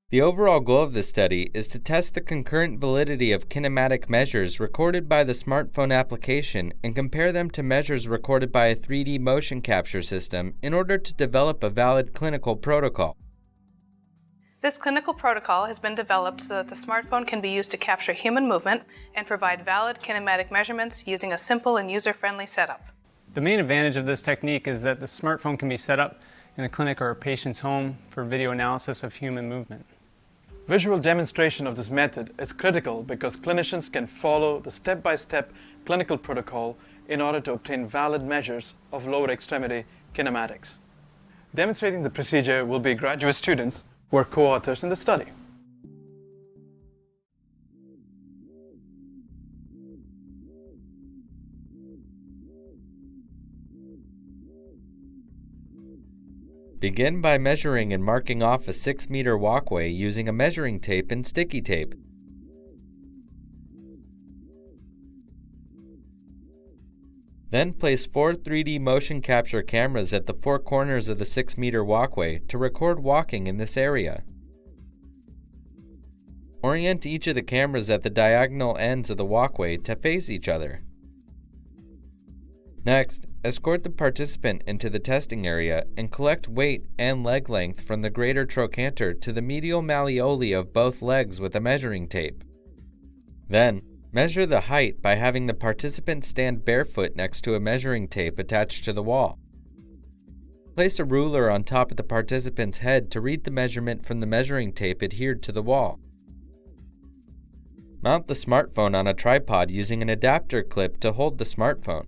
The overall goal of this study is to test the concurrent validity of kinematic measures recorded by the smartphone application and compare them to measures recorded by a 3D motion capture system in order to develop a valid clinical protocol. This clinical protocol has been developed so that the smartphone can be used to capture human movement and provide valid kinematic measurements using a simple and user-friendly setup. The main advantage of this technique is that the smartphone can be set up in a clinic or a patient's home for video analysis of human movement. Visual demonstration of this method is critical because clinicians can follow the step-by-step clinical protocol in order to obtain valid measures of lower extremity kinematics. Demonstrating the procedure will be graduate students who are co-authors in the study. Begin by measuring and marking off a 6-meter walkway using a measuring tape and sticky tape. Then place 4 3D motion capture cameras at the 4 corners of the 6-meter walkway to record walking in this area. Orient each of the cameras at the diagonal ends of the walkway to face each other. Next, escort the participant into the testing area and collect weight and leg length from the greater trochanter to the medial malleoli of both legs with a measuring tape. Then, measure the height by having the participant stand barefoot next to a measuring tape attached to the wall. Place a ruler on top of the participant's head to read the measurement from the measuring tape adhered to the wall. Mount the smartphone on a tripod using an adapter clip to hold the smartphone.